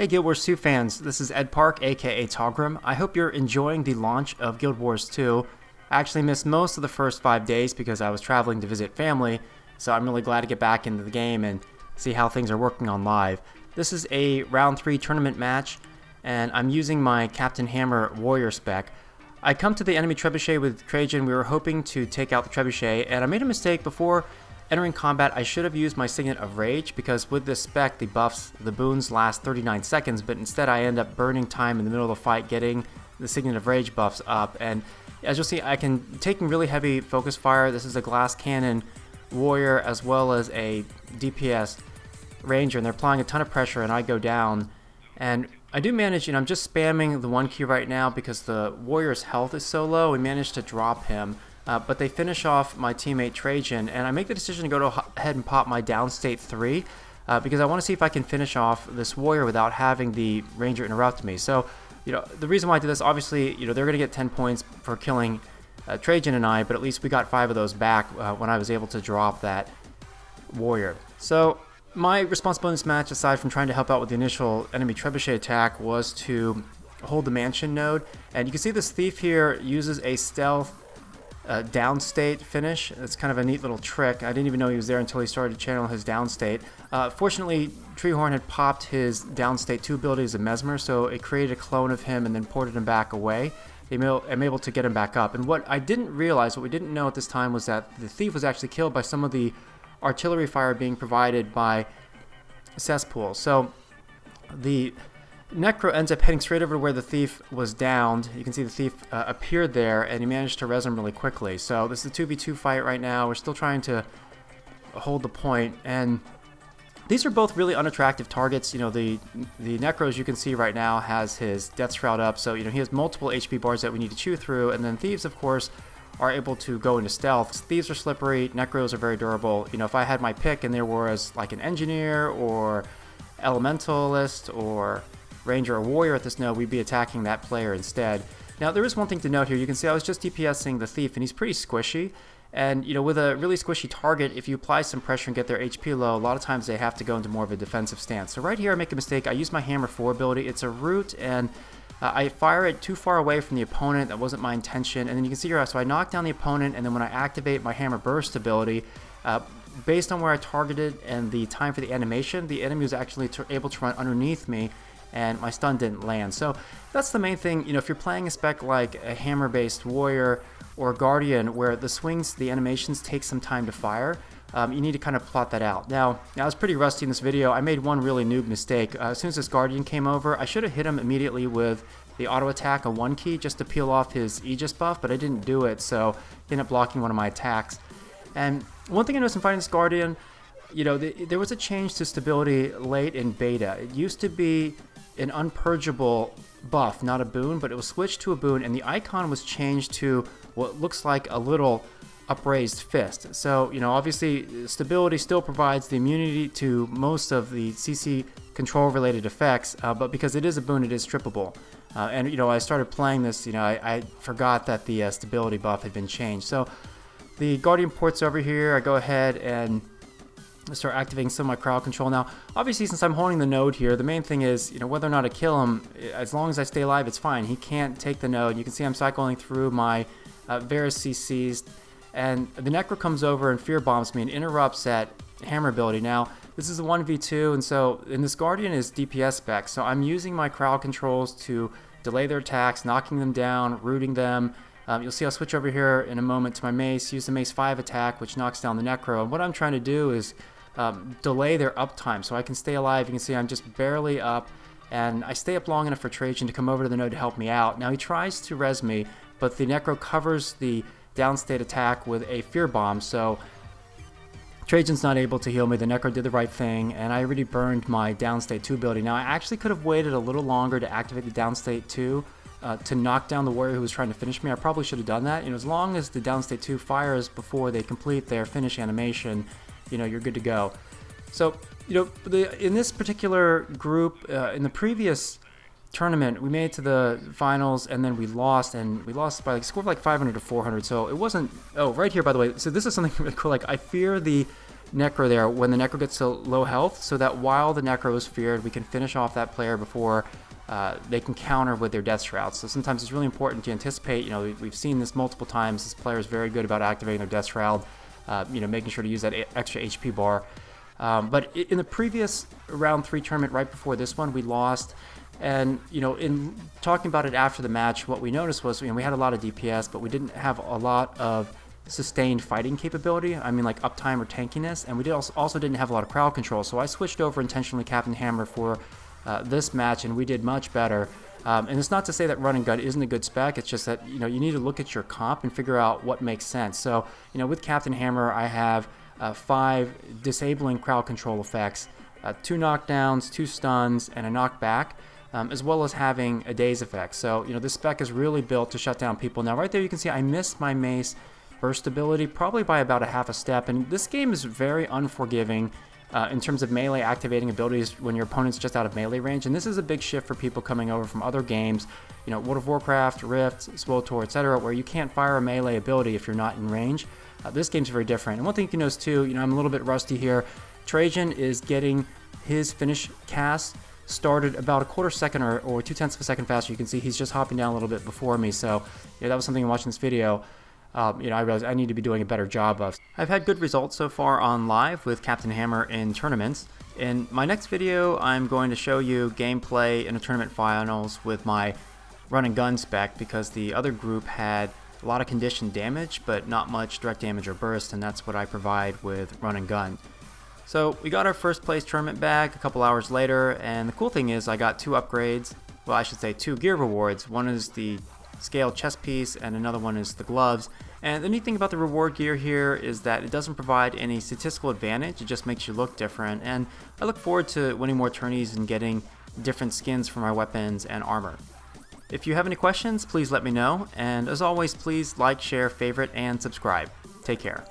Hey Guild Wars 2 fans, this is Ed Park, aka Taugrim. I hope you're enjoying the launch of Guild Wars 2. I actually missed most of the first 5 days because I was traveling to visit family, so I'm really glad to get back into the game and see how things are working on live. This is a round 3 tournament match, and I'm using my Captain Hammer Warrior spec. I come to the enemy trebuchet with Trajan. We were hoping to take out the trebuchet, and I made a mistake before entering combat. I should have used my Signet of Rage, because with this spec, the boons last 39 seconds, but instead I end up burning time in the middle of the fight getting the Signet of Rage buffs up. And as you'll see, I can take really heavy focus fire. This is a glass cannon warrior as well as a DPS ranger, and they're applying a ton of pressure, and I go down. And I do manage, I'm just spamming the 1 key right now because the warrior's health is so low. We managed to drop him. But they finish off my teammate Trajan, and I make the decision to go ahead and pop my downstate 3 because I want to see if I can finish off this warrior without having the ranger interrupt me. So, the reason why I did this, obviously, they're going to get 10 points for killing Trajan and I, but at least we got 5 of those back when I was able to drop that warrior. So, my responsibility in this match, aside from trying to help out with the initial enemy trebuchet attack, was to hold the mansion node. And you can see this thief here uses a stealth downstate finish. It's kind of a neat little trick. I didn't even know he was there until he started to channel his downstate. Fortunately, Treehorn had popped his downstate 2 ability as a mesmer, so it created a clone of him and then ported him back away. I'm able to get him back up. And what I didn't realize, what we didn't know at this time, was that the thief was actually killed by some of the artillery fire being provided by Cesspool. So the Necro ends up heading straight over to where the thief was downed. You can see the thief appeared there, and he managed to res him really quickly. So this is a 2v2 fight right now. We're still trying to hold the point, and these are both really unattractive targets. The Necro, as you can see right now, has his Death Shroud up, so he has multiple HP bars that we need to chew through, and then Thieves, of course, are able to go into stealth. Thieves are slippery, Necros are very durable. If I had my pick and there was like an Engineer or Elementalist or Ranger or Warrior at this node, we'd be attacking that player instead. Now, there is one thing to note here. You can see I was just DPSing the Thief, and he's pretty squishy. And, with a really squishy target, if you apply some pressure and get their HP low, a lot of times they have to go into more of a defensive stance. So right here I make a mistake. I use my Hammer 4 ability. It's a root, and I fire it too far away from the opponent. That wasn't my intention. And then you can see here, so I knock down the opponent, and then when I activate my Hammer Burst ability, based on where I targeted and the time for the animation, the enemy was actually able to run underneath me, and my stun didn't land. So that's the main thing. If you're playing a spec like a hammer-based warrior or guardian, where the swings, the animations take some time to fire, you need to kind of plot that out. Now, I was pretty rusty in this video. I made one really noob mistake. As soon as this guardian came over, I should have hit him immediately with the auto attack on 1 key just to peel off his Aegis buff, but I didn't do it, so he ended up blocking one of my attacks. And one thing I noticed in fighting this guardian, there was a change to stability late in beta. It used to be an unpurgeable buff, not a boon, but it was switched to a boon, and the icon was changed to what looks like a little upraised fist. So, obviously stability still provides the immunity to most of the CC control related effects, but because it is a boon, it is trippable. And I started playing this, I forgot that the stability buff had been changed. So the Guardian ports over here. I go ahead and start activating some of my crowd control. Now, obviously, since I'm holding the node here, the main thing is, whether or not I kill him, as long as I stay alive, it's fine. He can't take the node. You can see I'm cycling through my Varus CCs, and the Necro comes over and fear bombs me and interrupts that hammer ability. Now, this is a 1v2, and so, and this Guardian is DPS spec, so I'm using my crowd controls to delay their attacks, knocking them down, rooting them. You'll see I'll switch over here in a moment to my mace, use the mace 5 attack, which knocks down the Necro, and what I'm trying to do is delay their uptime so I can stay alive. You can see I'm just barely up, and I stay up long enough for Trajan to come over to the node to help me out. Now he tries to res me, but the Necro covers the downstate attack with a fear bomb, so Trajan's not able to heal me. The Necro did the right thing, and I already burned my downstate 2 ability. Now I actually could have waited a little longer to activate the downstate 2 to knock down the warrior who was trying to finish me. I probably should have done that. As long as the downstate 2 fires before they complete their finish animation, you're good to go. So, in this particular group, in the previous tournament, we made it to the finals, and then we lost by a score of like 500 to 400. So it wasn't. Oh, right here, by the way. So this is something really cool. Like, I fear the Necro there when the Necro gets to low health, so that while the Necro is feared, we can finish off that player before they can counter with their Death Shroud. So sometimes it's really important to anticipate. You know, we've seen this multiple times. This player is very good about activating their Death Shroud, you know, making sure to use that extra HP bar. But in the previous round 3 tournament, right before this one, we lost. And, you know, in talking about it after the match, what we noticed was, you know, we had a lot of DPS, but we didn't have a lot of sustained fighting capability. I mean, like uptime or tankiness. And we also didn't have a lot of crowd control. So I switched over intentionally Captain Hammer for this match, and we did much better. And it's not to say that run and gun isn't a good spec. It's just that, you know, you need to look at your comp and figure out what makes sense. So, you know, with Captain Hammer, I have 5 disabling crowd control effects, 2 knockdowns, 2 stuns, and a knockback. As well as having a daze effect. So, you know, this spec is really built to shut down people. Now, right there you can see I missed my mace burst ability probably by about a half a step, and this game is very unforgiving in terms of melee activating abilities when your opponent's just out of melee range, and this is a big shift for people coming over from other games, you know, World of Warcraft, Rift, SWTOR, etc., where you can't fire a melee ability if you're not in range. This game's very different. And one thing you can notice too, you know, I'm a little bit rusty here. Trajan is getting his finish cast started about a quarter second or 0.2 of a second faster. You can see he's just hopping down a little bit before me. So, yeah, that was something watching this video. You know, I realized I need to be doing a better job of. I've had good results so far on live with Captain Hammer in tournaments. In my next video, I'm going to show you gameplay in a tournament finals with my run and gun spec, because the other group had a lot of conditioned damage, but not much direct damage or burst, and that's what I provide with run and gun. So we got our first place tournament bag a couple hours later, and the cool thing is I got 2 upgrades, well, I should say 2 gear rewards. One is the scaled chest piece and another one is the gloves. And the neat thing about the reward gear here is that it doesn't provide any statistical advantage, it just makes you look different, and I look forward to winning more tourneys and getting different skins for my weapons and armor. If you have any questions, please let me know, and as always, please like, share, favorite, and subscribe. Take care.